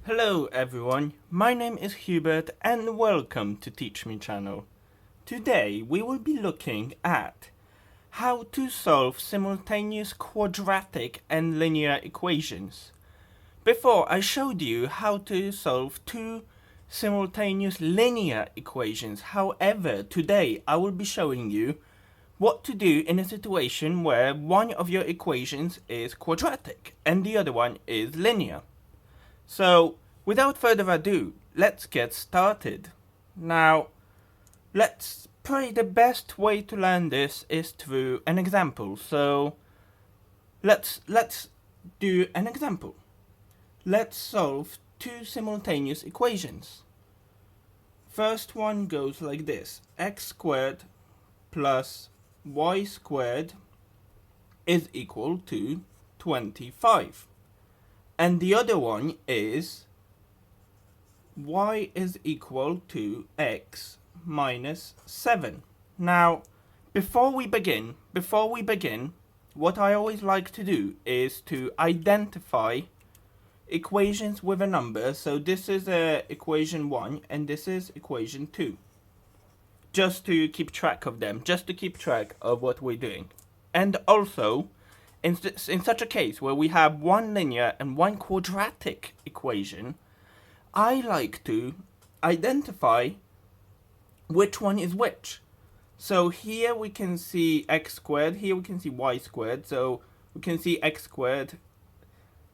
Hello everyone, my name is Hubert and welcome to Teach Me channel. Today we will be looking at how to solve simultaneous quadratic and linear equations. Before I showed you how to solve two simultaneous linear equations, however today I will be showing you what to do in a situation where one of your equations is quadratic and the other one is linear. So, without further ado, let's get started. Now, let's pray the best way to learn this is through an example. So, let's do an example. Let's solve two simultaneous equations. First one goes like this: x squared plus y squared is equal to 25. And the other one is y is equal to x minus 7. Now, before we begin, what I always like to do is to identify equations with a number. So this is equation 1 and this is equation 2. Just to keep track of them, just to keep track of what we're doing. And also, in such a case where we have one linear and one quadratic equation, I like to identify which one is which. So here we can see x squared, here we can see y squared, so we can see x squared.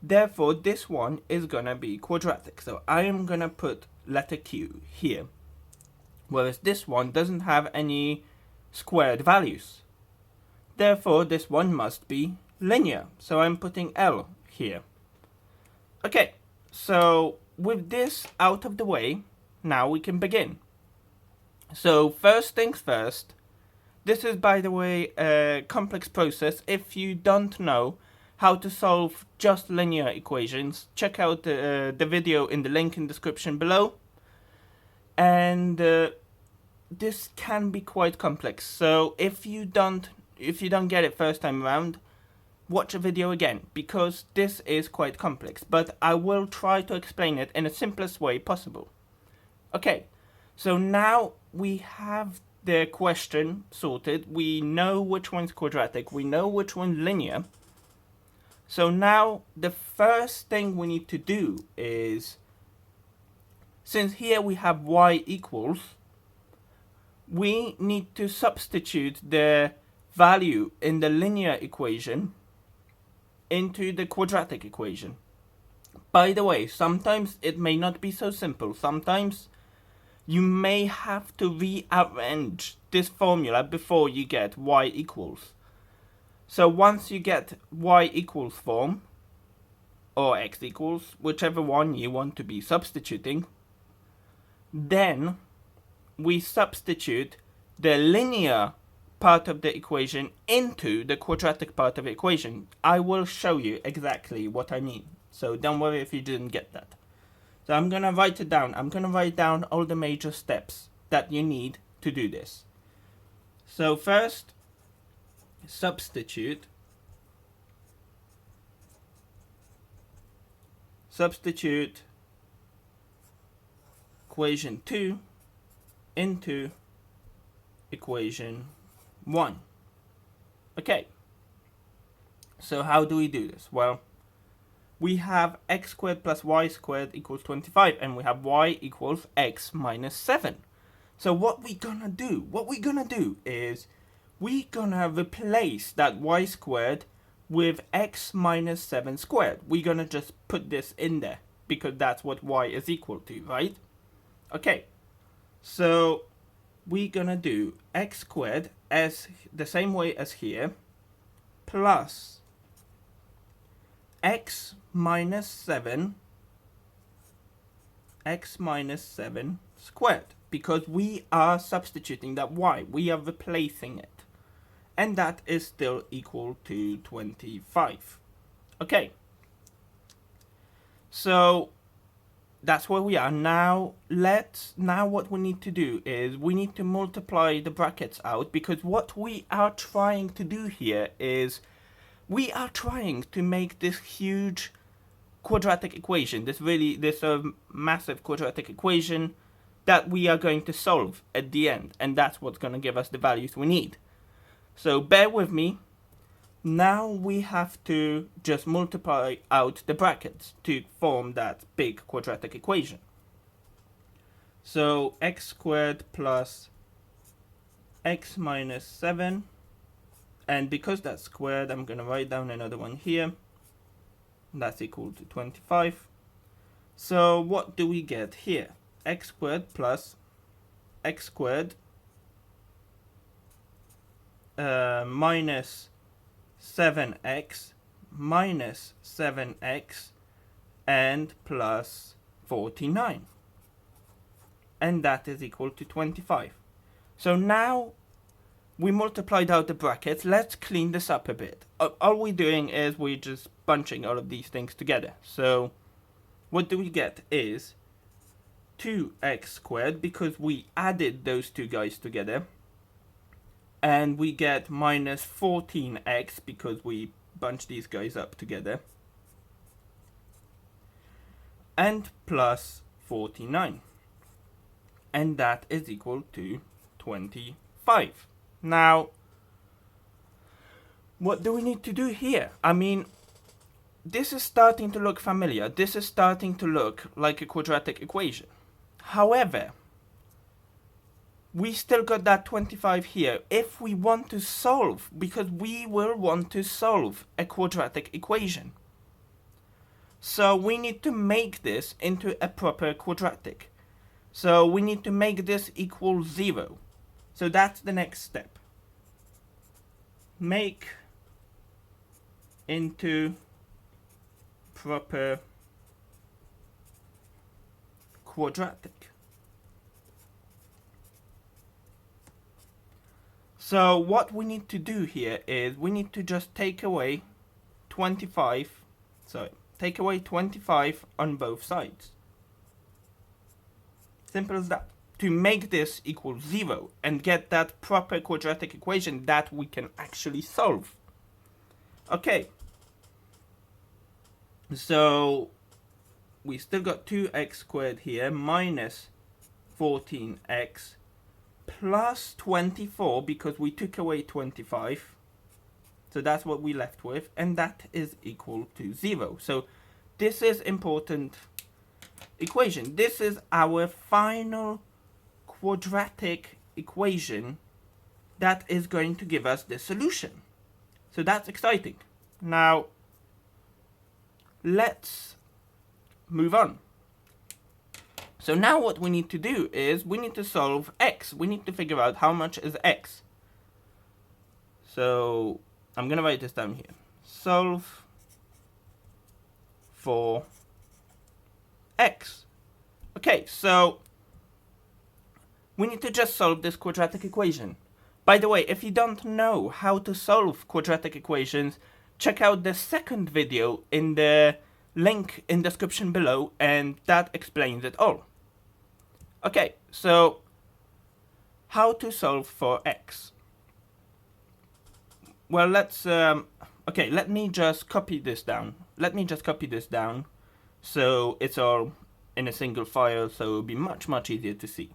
Therefore, this one is gonna be quadratic. So I am gonna put letter Q here. Whereas this one doesn't have any squared values. Therefore, this one must be linear, so I'm putting L here. Okay, so with this out of the way, now we can begin. So first things first, this is, by the way, a complex process. If you don't know how to solve just linear equations, check out the video in the link in the description below. And this can be quite complex, so if you don't get it first time around, watch a video again, because this is quite complex, but I will try to explain it in the simplest way possible. Okay, so now we have the question sorted. We know which one's quadratic, we know which one's linear. So now the first thing we need to do is, since here we have y equals, we need to substitute the value in the linear equation into the quadratic equation. By the way, sometimes it may not be so simple. Sometimes you may have to rearrange this formula before you get y equals. So once you get y equals form, or x equals, whichever one you want to be substituting, then we substitute the linear part of the equation into the quadratic part of the equation. I will show you exactly what I mean, so don't worry if you didn't get that. So I'm gonna write it down. I'm gonna write down all the major steps that you need to do this. So first, substitute equation 2 into equation 1. Okay, so how do we do this? Well, we have x squared plus y squared equals 25, and we have y equals x minus 7. So what we're gonna do is we're gonna replace that y squared with x minus 7 squared. We're gonna just put this in there because that's what y is equal to, right? Okay, so we're gonna do x squared as the same way as here, plus x minus 7 squared, because we are substituting that y, we are replacing it, and that is still equal to 25. Okay, so that's where we are now. Now what we need to do is we need to multiply the brackets out, because what we are trying to do here is we are trying to make this huge quadratic equation, this massive quadratic equation that we are going to solve at the end, and that's what's going to give us the values we need. So bear with me. Now we have to just multiply out the brackets to form that big quadratic equation. So x squared plus x minus 7, and because that's squared, I'm going to write down another one here. That's equal to 25. So what do we get here? X squared plus x squared minus 7x minus 7x and plus 49. And that is equal to 25. So now we multiplied out the brackets. Let's clean this up a bit. All we're doing is we're just bunching all of these things together. So what do we get is 2x squared because we added those two guys together. And we get minus 14x because we bunched these guys up together. And plus 49. And that is equal to 25. Now, what do we need to do here? I mean, this is starting to look familiar. This is starting to look like a quadratic equation. However, we still got that 25 here. If we want to solve, because we will want to solve a quadratic equation. So we need to make this into a proper quadratic. So we need to make this equal 0. So that's the next step. Make into proper quadratic. So what we need to do here is we need to just take away 25. So take away 25 on both sides. Simple as that. To make this equal 0 and get that proper quadratic equation that we can actually solve. Okay. So we still got 2x squared here minus 14x plus 24 because we took away 25. So that's what we left with, and that is equal to 0. So this is important equation. This is our final quadratic equation that is going to give us the solution. So that's exciting. Now, let's move on. So now what we need to do is we need to solve x. We need to figure out how much is x. So I'm going to write this down here. Solve for x. Okay, so we need to just solve this quadratic equation. By the way, if you don't know how to solve quadratic equations, check out the second video in the link in the description below, and that explains it all. Okay, so how to solve for x? Well, let's okay, let me just copy this down. So it's all in a single file, so it'll be much easier to see.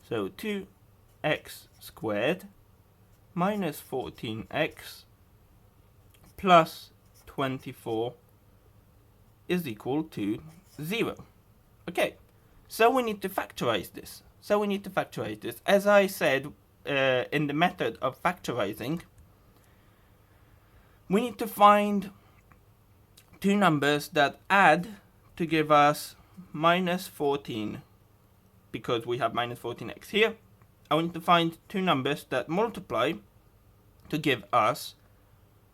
So 2x squared minus 14x plus 24 is equal to 0. Okay, so we need to factorize this. As I said in the method of factorizing, we need to find two numbers that add to give us minus 14, because we have minus 14x here. I want to find two numbers that multiply to give us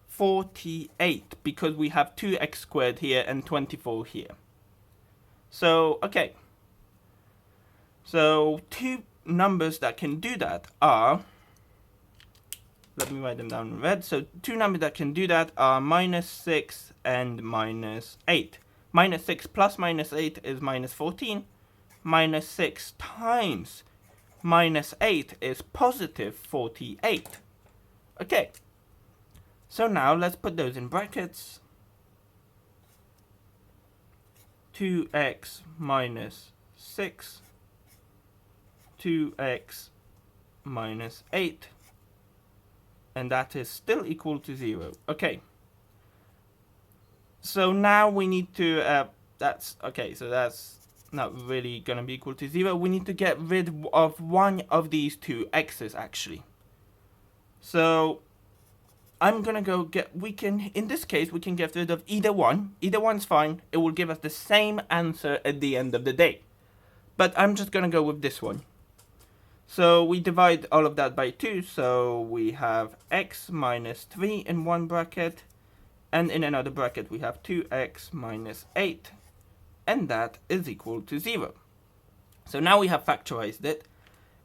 48, because we have 2x squared here and 24 here. So, okay. So, two numbers that can do that are, let me write them down in red. So, two numbers that can do that are minus 6 and minus 8. Minus 6 plus minus 8 is minus 14. Minus 6 times minus 8 is positive 48. Okay. So now let's put those in brackets. 2x minus 6, 2x minus 8, and that is still equal to 0. Okay. So now we need to, that's not really going to be equal to 0. We need to get rid of one of these two x's actually. So I'm going to go get, in this case, we can get rid of either one. Either one's fine. It will give us the same answer at the end of the day. But I'm just going to go with this one. So we divide all of that by 2. So we have x minus 3 in one bracket. And in another bracket we have 2x minus 8. And that is equal to 0. So now we have factorized it.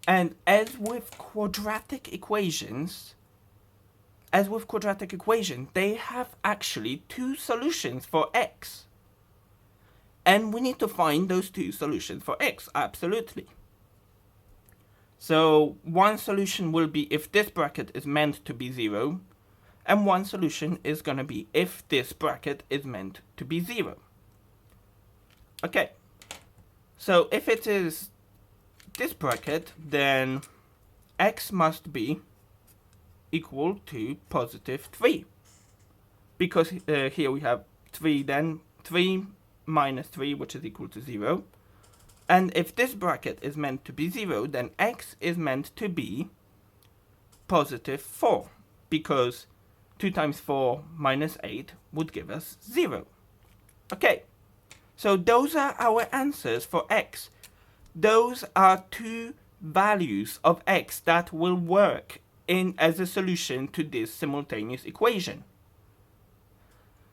And as with quadratic equations, they have actually two solutions for x. And we need to find those two solutions for x, absolutely. So one solution will be if this bracket is meant to be 0, and one solution is going to be if this bracket is meant to be 0. Okay, so if it is this bracket, then x must be equal to positive 3. Because here we have 3, then 3 minus 3, which is equal to 0. And if this bracket is meant to be 0, then x is meant to be positive 4. Because 2 times 4 minus 8 would give us 0. Okay, so those are our answers for x. Those are two values of x that will work as a solution to this simultaneous equation.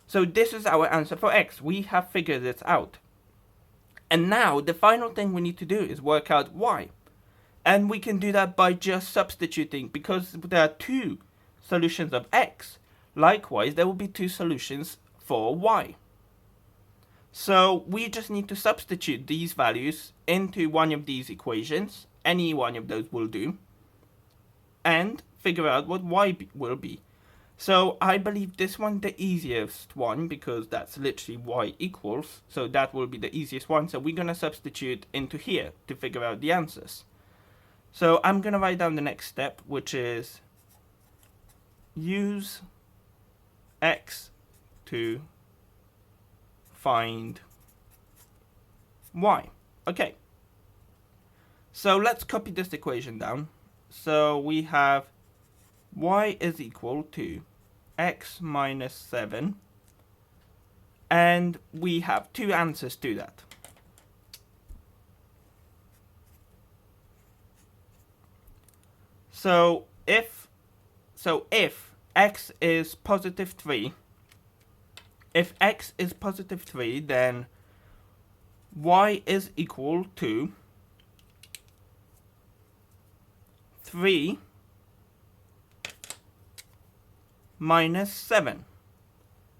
So this is our answer for x. We have figured it out. And now the final thing we need to do is work out y. And we can do that by just substituting, because there are two solutions of x. Likewise, there will be two solutions for y. So we just need to substitute these values into one of these equations. Any one of those will do. And figure out what y will be. So I believe this one the easiest one, because that's literally y equals. So that will be the easiest one. So we're going to substitute into here to figure out the answers. So I'm going to write down the next step, which is use x to find y. Okay. So let's copy this equation down. So we have y is equal to x minus 7. And we have two answers to that. So if x is positive 3, then y is equal to 3 minus 7.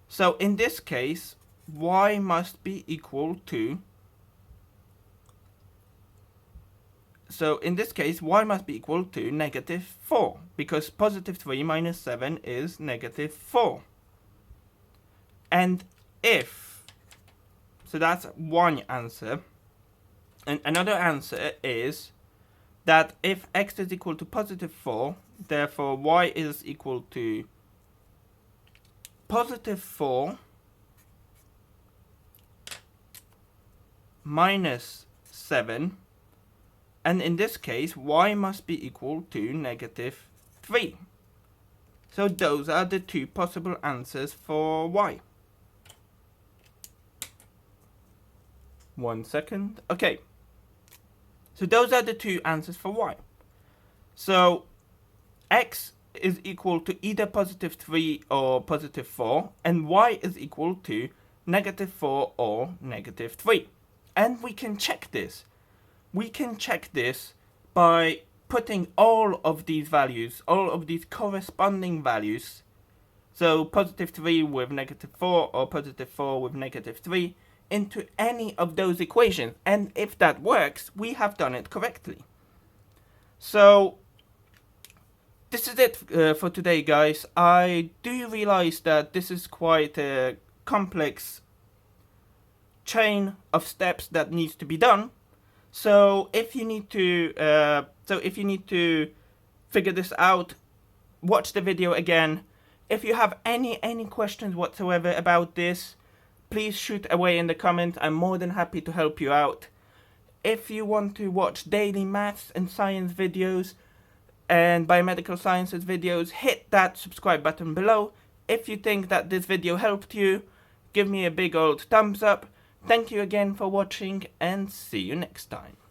So in this case, y must be equal to, negative 4, because positive 3 minus 7 is negative 4. And so that's one answer. And another answer is that if x is equal to positive 4, therefore y is equal to positive 4 minus 7, and in this case y must be equal to negative 3. So those are the two possible answers for y. 1 second. Okay. So those are the two answers for y. So x is equal to either positive 3 or positive 4, and y is equal to negative 4 or negative 3. And we can check this. We can check this by putting all of these values, all of these corresponding values, so positive 3 with negative 4 or positive 4 with negative 3, into any of those equations. And if that works, we have done it correctly. So this is it for today, guys. I do realize that this is quite a complex chain of steps that needs to be done. So if you need to figure this out, watch the video again. If you have any questions whatsoever about this, please shoot away in the comments. I'm more than happy to help you out. If you want to watch daily maths and science videos and biomedical sciences videos, hit that subscribe button below. If you think that this video helped you, give me a big old thumbs up. Thank you again for watching, and see you next time.